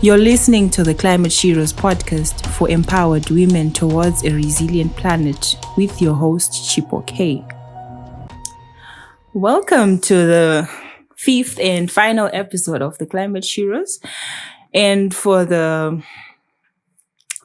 You're listening to the Climate Sheroes podcast for empowered women towards a resilient planet with your host, Chipo K. Welcome to the fifth and final episode of the Climate Sheroes. And for the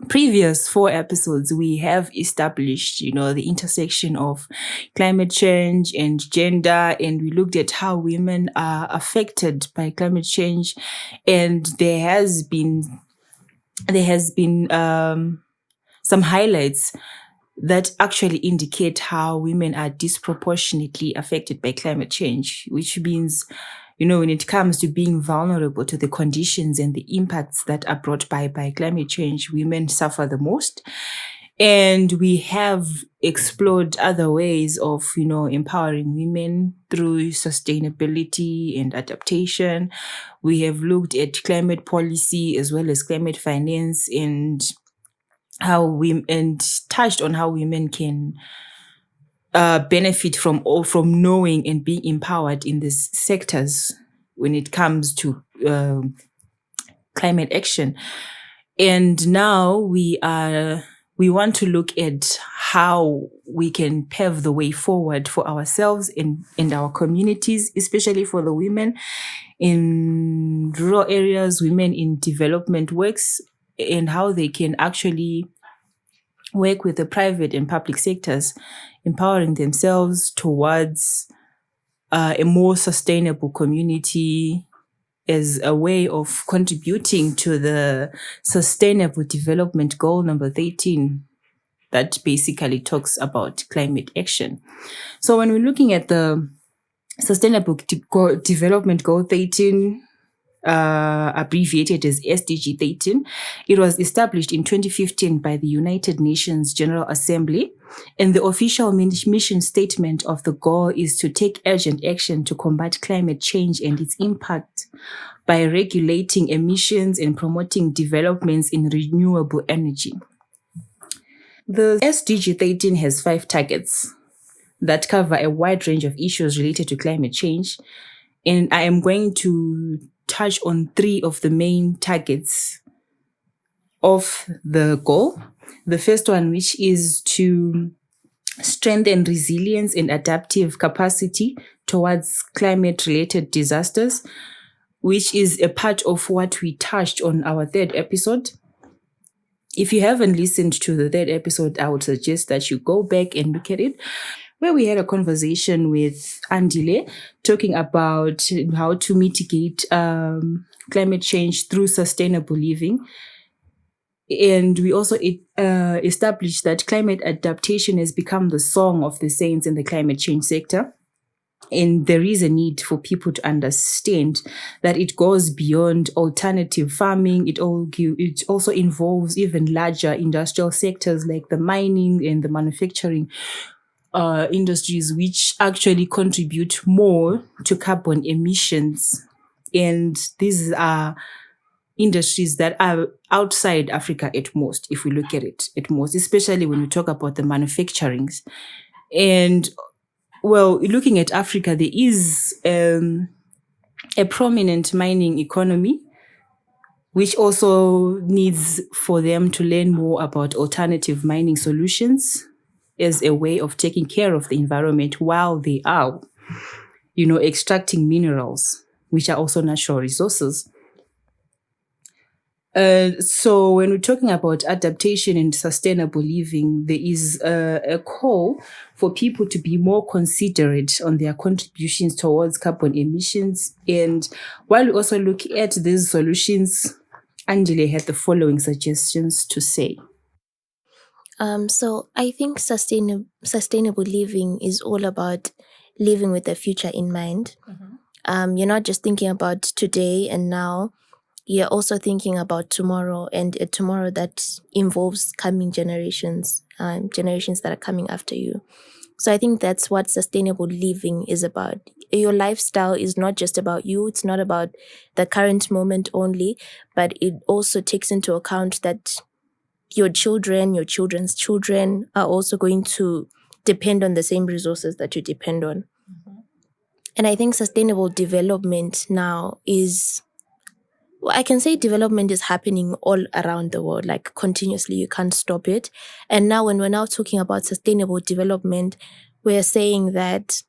previous 4 episodes, we have established, the intersection of climate change and gender, and we looked at how women are affected by climate change. And there has been some highlights that actually indicate how women are disproportionately affected by climate change, which means, when it comes to being vulnerable to the conditions and the impacts that are brought by climate change, women suffer the most. And we have explored other ways of, empowering women through sustainability and adaptation. We have looked at climate policy as well as climate finance and touched on how women can benefit from knowing and being empowered in these sectors when it comes to climate action. And now we want to look at how we can pave the way forward for ourselves and our communities, especially for the women in rural areas, women in development works, and how they can actually work with the private and public sectors, empowering themselves towards a more sustainable community as a way of contributing to the Sustainable Development Goal number 13 that basically talks about climate action. So when we're looking at the Sustainable Development Goal 13, abbreviated as SDG 13, it was established in 2015 by the United Nations General Assembly, and the official mission statement of the goal is to take urgent action to combat climate change and its impact by regulating emissions and promoting developments in renewable energy. The SDG 13 has 5 targets that cover a wide range of issues related to climate change, and I am going to touch on 3 of the main targets of the goal. The first one, which is to strengthen resilience and adaptive capacity towards climate-related disasters, which is a part of what we touched on our 3rd episode. If you haven't listened to the 3rd episode, I would suggest that you go back and look at it, where we had a conversation with Andile talking about how to mitigate climate change through sustainable living. And we also established that climate adaptation has become the song of the saints in the climate change sector. And there is a need for people to understand that it goes beyond alternative farming. It also involves even larger industrial sectors like the mining and the manufacturing industries, which actually contribute more to carbon emissions. And these are industries that are outside Africa at most, if we look at it at most, especially when we talk about the manufacturings. And looking at Africa, there is a prominent mining economy, which also needs for them to learn more about alternative mining solutions as a way of taking care of the environment while they are, extracting minerals, which are also natural resources. So when we're talking about adaptation and sustainable living, there is a call for people to be more considerate on their contributions towards carbon emissions. And while we also look at these solutions, Angela had the following suggestions to say. So I think sustainable living is all about living with the future in mind. Mm-hmm. You're not just thinking about today and now, you're also thinking about tomorrow, and a tomorrow that involves coming generations that are coming after you. So I think that's what sustainable living is about. Your lifestyle is not just about you. It's not about the current moment only, but it also takes into account that your children, your children's children are also going to depend on the same resources that you depend on. Mm-hmm. And I think sustainable development now is Well, I can say development is happening all around the world, like continuously. You can't stop it. And now, when we're now talking about sustainable development, we're saying that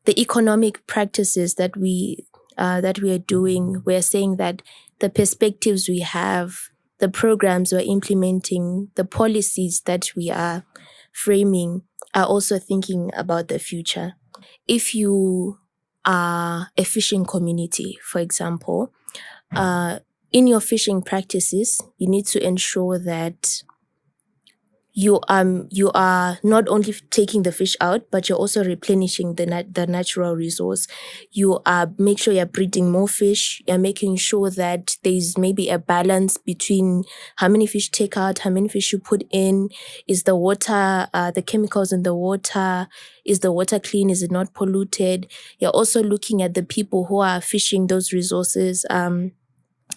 the economic practices that we are doing, we're saying that the perspectives we have, the programs we're implementing, the policies that we are framing are also thinking about the future. If you are a fishing community, for example, in your fishing practices, you need to ensure that you are not only taking the fish out, but you're also replenishing the natural resource. You are make sure you're breeding more fish. You're making sure that there's maybe a balance between how many fish take out, how many fish you put in. Is the water, the chemicals in the water, is the water clean? Is it not polluted? You're also looking at the people who are fishing those resources.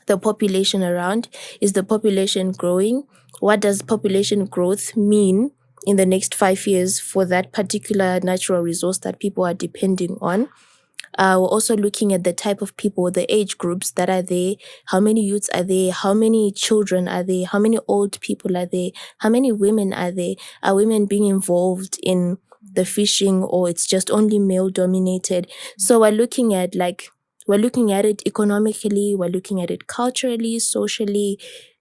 The population around. Is the population growing? What does population growth mean in the next 5 years for that particular natural resource that people are depending on? We're also looking at the type of people, the age groups that are there. How many youths are there? How many children are there? How many old people are there? How many women are there? Are women being involved in the fishing, or it's just only male dominated? So we're looking at it economically, we're looking at it culturally, socially,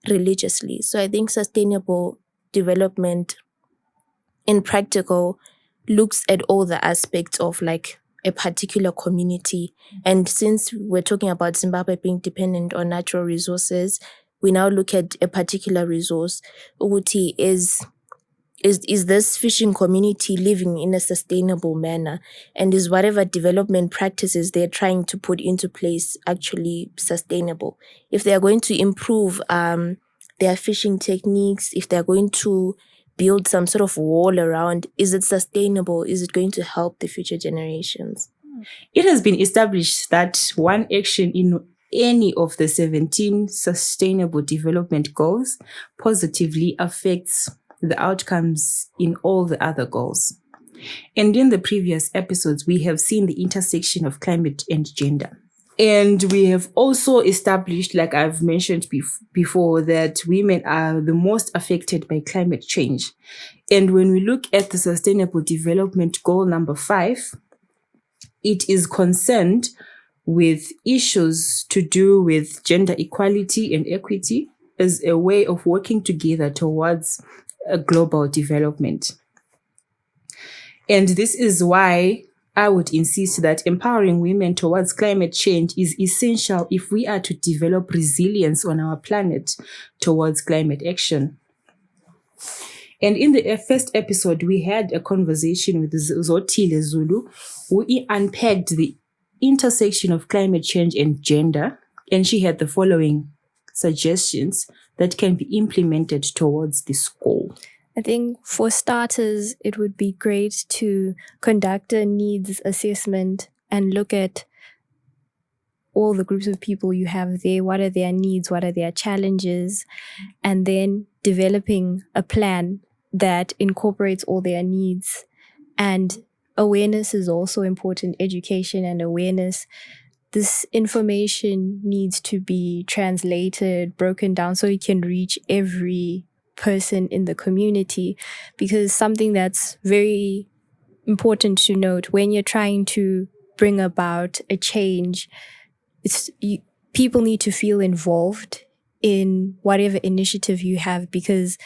religiously. So I think sustainable development in practical looks at all the aspects of like a particular community. And since we're talking about Zimbabwe being dependent on natural resources, we now look at a particular resource. Uguti, is this fishing community living in a sustainable manner? And is whatever development practices they're trying to put into place actually sustainable? If they're going to improve their fishing techniques, if they're going to build some sort of wall around, is it sustainable? Is it going to help the future generations? It has been established that one action in any of the 17 sustainable development goals positively affects the outcomes in all the other goals. And in the previous episodes, we have seen the intersection of climate and gender. And we have also established, like I've mentioned before, that women are the most affected by climate change. And when we look at the Sustainable Development Goal number 5, it is concerned with issues to do with gender equality and equity as a way of working together towards a global development. And this is why I would insist that empowering women towards climate change is essential if we are to develop resilience on our planet towards climate action. And in the first episode, we had a conversation with Zotile Zulu, who unpacked the intersection of climate change and gender, and she had the following suggestions that can be implemented towards this goal. I think for starters, it would be great to conduct a needs assessment and look at all the groups of people you have there. What are their needs? What are their challenges? And then developing a plan that incorporates all their needs. And awareness is also important, education and awareness. This information needs to be translated, broken down so it can reach every person in the community, because something that's very important to note when you're trying to bring about a change, people need to feel involved in whatever initiative you have, because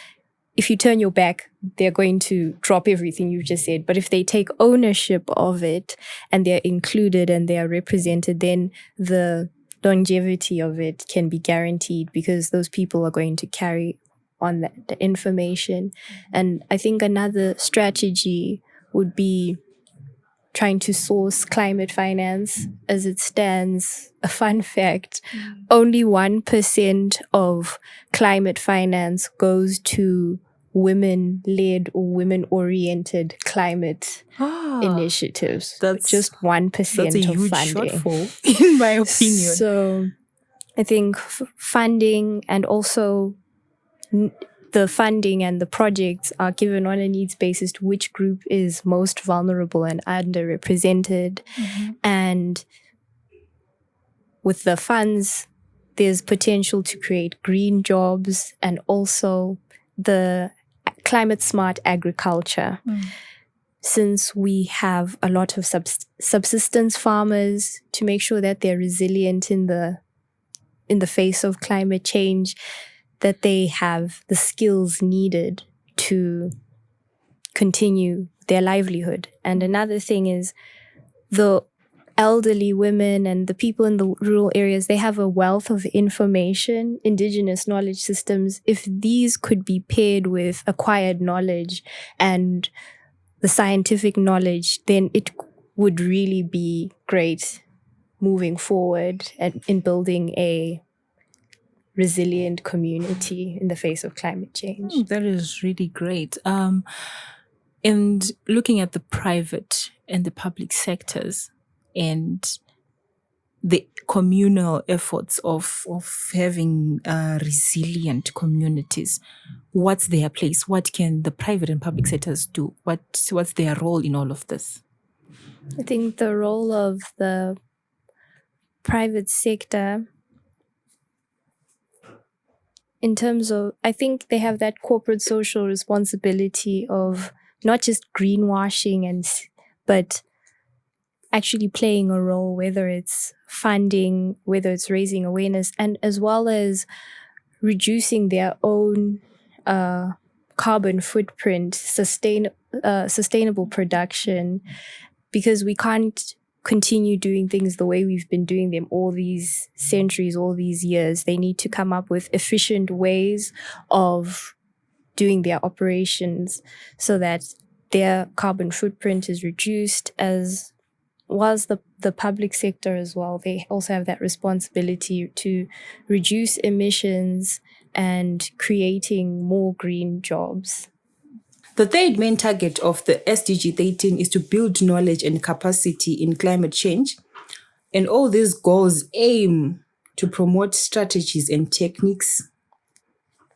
if you turn your back, they're going to drop everything you just said. But if they take ownership of it and they're included and they are represented, then the longevity of it can be guaranteed, because those people are going to carry on the information. And I think another strategy would be trying to source climate finance. As it stands, a fun fact, only 1% of climate finance goes to women-led or women-oriented climate initiatives. That's just 1% that's a of huge funding. shortfall, in my opinion. So I think funding, and also the funding and the projects are given on a needs basis to which group is most vulnerable and underrepresented. And with the funds, there's potential to create green jobs and also the climate smart agriculture. Since we have a lot of subsistence farmers, to make sure that they're resilient in the face of climate change, that they have the skills needed to continue their livelihood. And another thing is the elderly women and the people in the rural areas, they have a wealth of information, indigenous knowledge systems. If these could be paired with acquired knowledge and the scientific knowledge, then it would really be great moving forward and in building a resilient community in the face of climate change. That is really great. And looking at the private and the public sectors and the communal efforts of having resilient communities, what's their place? What can the private and public sectors do? What's their role in all of this? I think the role of the private sector, in terms of, I think they have that corporate social responsibility of not just greenwashing but actually playing a role, whether it's funding, whether it's raising awareness, and as well as reducing their own carbon footprint, sustainable production, because we can't continue doing things the way we've been doing them all these centuries, all these years. They need to come up with efficient ways of doing their operations so that their carbon footprint is reduced, as was the public sector as well. They also have that responsibility to reduce emissions and creating more green jobs. The third main target of the SDG 13 is to build knowledge and capacity in climate change. And all these goals aim to promote strategies and techniques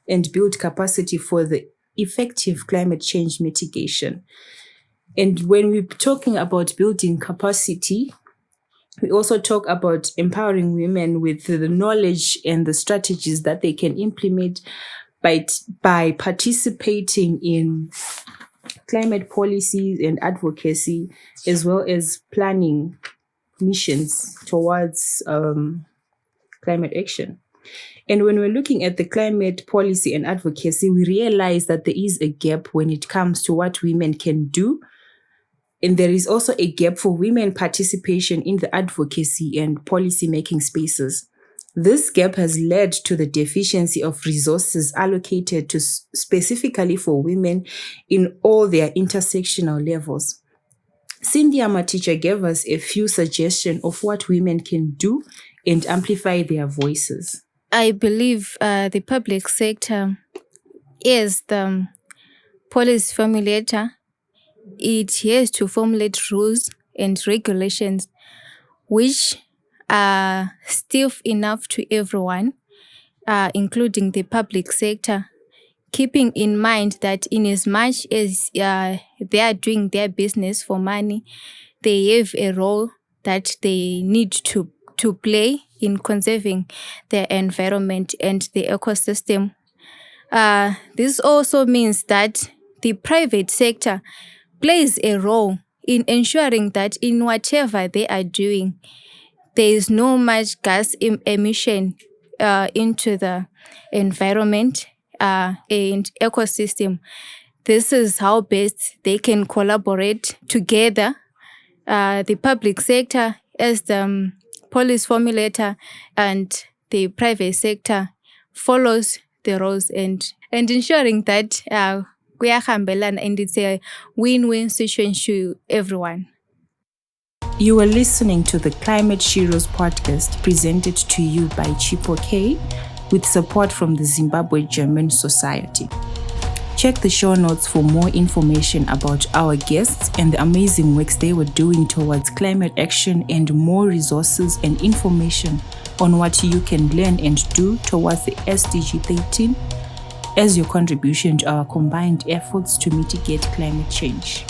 and build capacity for the effective climate change mitigation. And when we're talking about building capacity, we also talk about empowering women with the knowledge and the strategies that they can implement by participating in climate policies and advocacy, as well as planning missions towards climate action. And when we're looking at the climate policy and advocacy, we realize that there is a gap when it comes to what women can do. And there is also a gap for women participation in the advocacy and policy making spaces. This gap has led to the deficiency of resources allocated to specifically for women in all their intersectional levels. Cynthia Maticha gave us a few suggestions of what women can do and amplify their voices. I believe the public sector is the policy formulator. It has to formulate rules and regulations which are stiff enough to everyone, including the public sector, keeping in mind that in as much as they are doing their business for money, they have a role that they need to play in conserving the environment and the ecosystem. This also means that the private sector plays a role in ensuring that in whatever they are doing, there is no much gas emission into the environment and ecosystem. This is how best they can collaborate together. The public sector as the policy formulator and the private sector follows the roles and ensuring that and it's a win-win situation to everyone. You are listening to the Climate Sheroes podcast presented to you by Chipo K with support from the Zimbabwe German Society. Check the show notes for more information about our guests and the amazing works they were doing towards climate action, and more resources and information on what you can learn and do towards the SDG 13 as your contribution to our combined efforts to mitigate climate change.